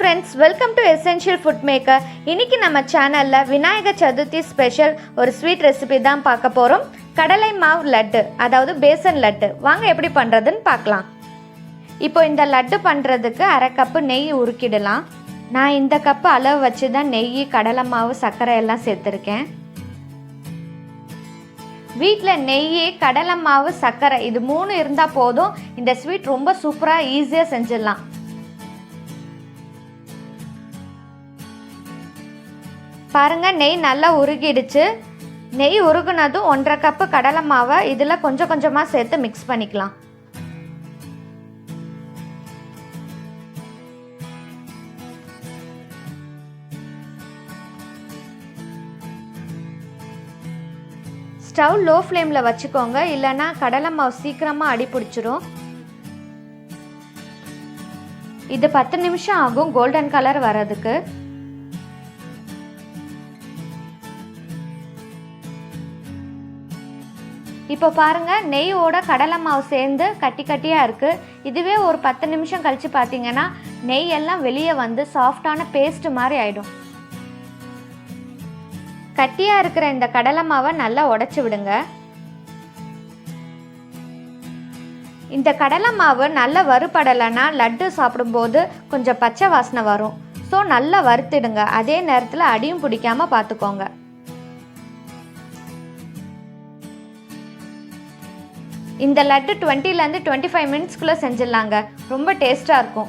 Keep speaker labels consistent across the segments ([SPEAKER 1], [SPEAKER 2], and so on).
[SPEAKER 1] friends, welcome to Essentialfoodmaker. இன்னைக்கு நம்ம சேனல்ல விநாயகர் சதுர்த்தி ஸ்பெஷல் ஒரு ஸ்வீட் ரெசிபி தான் பார்க்க போறோம். கடலை மாவு லட்டு, அதாவது பேசன் லட்டு. வாங்க எப்படி பண்றதுன்னு பார்க்கலாம். இப்போ இந்த லட்டு பண்றதுக்கு அரை கப் நெய் உருக்கிடலாம். நான் இந்த கப் அளவு வச்சு தான் நெய், கடலை மாவு, சர்க்கரை எல்லாம் சேர்த்துருக்கேன். வீட்டில் நெய், கடலை மாவு, சர்க்கரை இது மூணு இருந்தால் போதும். இந்த ஸ்வீட் ரொம்ப சூப்பராக ஈஸியாக செஞ்சிடலாம். பாருங்க, நெய் நல்லா உருகிடுச்சு. நெய் உருகுனதும் 1.5 கப்பு கடலை மாவை இதில் கொஞ்சம் கொஞ்சமாக சேர்த்து மிக்ஸ் பண்ணிக்கலாம். ஸ்டவ் லோ ஃப்ளேமில் வச்சுக்கோங்க, இல்லைன்னா கடலை மாவு சீக்கிரமாக அடி பிடிச்சிரும். இது 10 நிமிஷம் ஆகும் கோல்டன் கலர் வரதுக்கு. இப்போ பாருங்கள், நெய்யோட கடலை மாவு சேர்ந்து கட்டி கட்டியாக இருக்குது. இதுவே ஒரு 10 நிமிஷம் கழித்து பார்த்தீங்கன்னா நெய் எல்லாம் வெளியே வந்து சாஃப்டான பேஸ்ட் மாதிரி ஆகிடும். கட்டியாக இருக்கிற இந்த கடலை மாவை நல்லா உடைச்சி விடுங்க. இந்த கடலை மாவு நல்லா வறுபடலைன்னா லட்டு சாப்பிடும்போது கொஞ்சம் பச்சை வாசனை வரும். ஸோ நல்லா வறுத்துடுங்க. அதே நேரத்தில் அடியும் பிடிக்காமல் பார்த்துக்கோங்க. இந்த லட்டு 20லேருந்து 25 மினிட்ஸ்க்குள்ளே செஞ்சிடலாங்க. ரொம்ப டேஸ்ட்டாக இருக்கும்.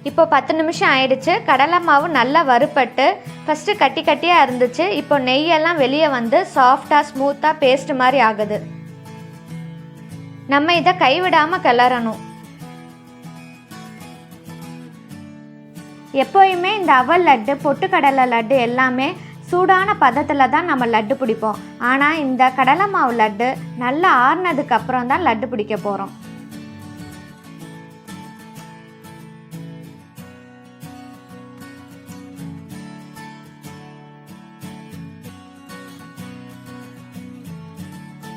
[SPEAKER 1] இப்போ 10 நிமிஷம் ஆயிடுச்சு. கடலை மாவு நல்லா வறுபட்டு ஃபஸ்ட்டு கட்டி கட்டியாக இருந்துச்சு. இப்போ நெய்யெல்லாம் வெளியே வந்து சாஃப்டாக ஸ்மூத்தாக பேஸ்ட் மாதிரி ஆகுது. நம்ம இதை கைவிடாமல் கிளறணும். எப்போயுமே இந்த அவல் லட்டு, பொட்டுக்கடலை லட்டு எல்லாமே சூடான பதத்தில் தான் நம்ம லட்டு பிடிப்போம். ஆனால் இந்த கடலை மாவு லட்டு நல்லா ஆறுனதுக்கு அப்புறம் தான் லட்டு பிடிக்க போகிறோம்.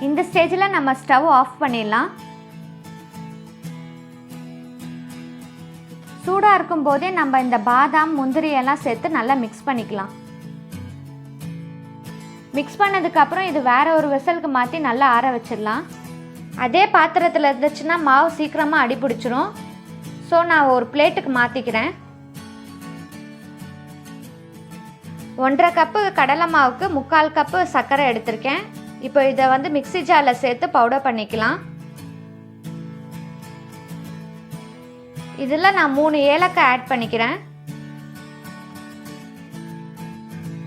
[SPEAKER 1] இந்த ஸ்டேஜில் நம்ம ஸ்டவ் ஆஃப் பண்ணிடலாம். சூடாக இருக்கும் போதே நம்ம இந்த பாதாம், முந்திரி எல்லாம் சேர்த்து நல்லா மிக்ஸ் பண்ணிக்கலாம். மிக்ஸ் பண்ணதுக்கப்புறம் இது வேற ஒரு வெசலுக்கு மாற்றி நல்லா ஆற வச்சிடலாம். அதே பாத்திரத்தில் இருந்துச்சுன்னா மாவு சீக்கிரமாக அடி பிடிச்சிரும். ஸோ நான் ஒரு பிளேட்டுக்கு மாற்றிக்கிறேன். 1.5 கப்பு கடலை மாவுக்கு 3/4 கப்பு சர்க்கரை எடுத்திருக்கேன். இப்போ இதை வந்து மிக்ஸி ஜாரில் சேர்த்து பவுடர் பண்ணிக்கலாம். இதில் நான் 3 ஏலக்காய் ஆட் பண்ணிக்கிறேன்.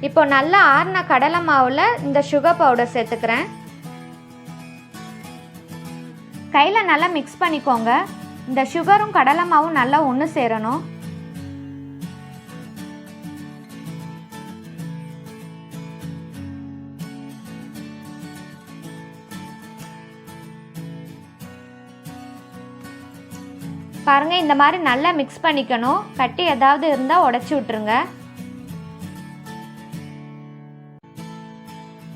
[SPEAKER 1] இப்போ நல்லா ஆறின கடலை மாவில் இந்த சுகர் பவுடர் சேர்த்துக்கிறேன். கையில் நல்லா மிக்ஸ் பண்ணிக்கோங்க. இந்த சுகரும் கடலை மாவும் நல்லா ஒன்று சேரணும். பாருங்கள், இந்த மாதிரி நல்லா மிக்ஸ் பண்ணிக்கணும். கட்டி ஏதாவது இருந்தால் உடச்சி விட்டுருங்க.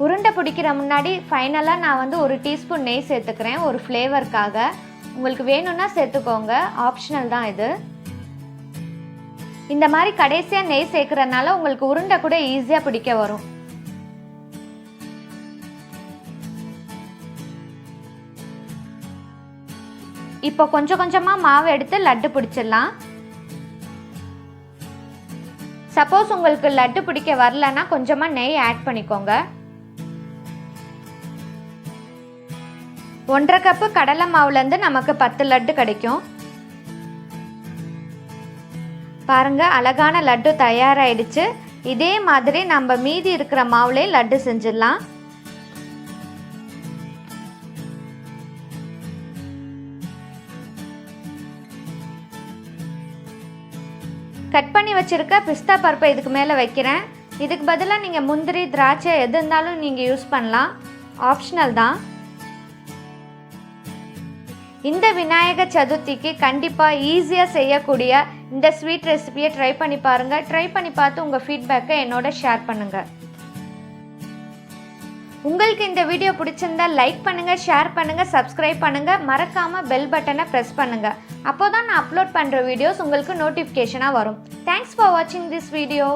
[SPEAKER 1] உருண்டை பிடிக்கிற முன்னாடி ஃபைனலாக நான் வந்து 1 டீஸ்பூன் நெய் சேர்த்துக்கிறேன், ஒரு ஃப்ளேவருக்காக. உங்களுக்கு வேணும்னா சேர்த்துக்கோங்க, ஆப்ஷனல் தான் இது. இந்த மாதிரி கடைசியாக நெய் சேர்க்குறதுனால உங்களுக்கு உருண்டை கூட ஈஸியாக பிடிக்க வரும். இப்போ கொஞ்சம் கொஞ்சமாக மாவு எடுத்து லட்டு பிடிச்சிடலாம். சப்போஸ் உங்களுக்கு லட்டு பிடிக்க வரலன்னா கொஞ்சமாக நெய் ஆட் பண்ணிக்கோங்க. 1.5 கப்பு கடலை மாவுலேருந்து நமக்கு 10 லட்டு கிடைக்கும். பாருங்க, அழகான லட்டு தயாராகிடுச்சு. இதே மாதிரி நம்ம மீதி இருக்கிற மாவுலேயே லட்டு செஞ்சிடலாம். கட் பண்ணி வச்சுருக்க பிஸ்தா பருப்பை இதுக்கு மேலே வைக்கிறேன். இதுக்கு பதிலாக நீங்கள் முந்திரி, திராட்சை எது இருந்தாலும் நீங்கள் யூஸ் பண்ணலாம், ஆப்ஷனல் தான். இந்த விநாயகர் சதுர்த்திக்கு கண்டிப்பாக ஈஸியாக செய்யக்கூடிய இந்த ஸ்வீட் ரெசிபியை ட்ரை பண்ணி பாருங்கள். ட்ரை பண்ணி பார்த்து உங்கள் ஃபீட்பேக்கை என்னோட ஷேர் பண்ணுங்கள். உங்களுக்கு இந்த வீடியோ பிடிச்சிருந்தா லைக் பண்ணுங்கள், ஷேர் பண்ணுங்கள், சப்ஸ்கிரைப் பண்ணுங்கள், மறக்காமல் பெல் பட்டனை ப்ரெஸ் பண்ணுங்கள். அப்போ தான் நான் அப்லோட் பண்ணுற வீடியோஸ் உங்களுக்கு நோட்டிஃபிகேஷனாக வரும். தேங்க்ஸ் ஃபார் வாட்சிங் திஸ் வீடியோ.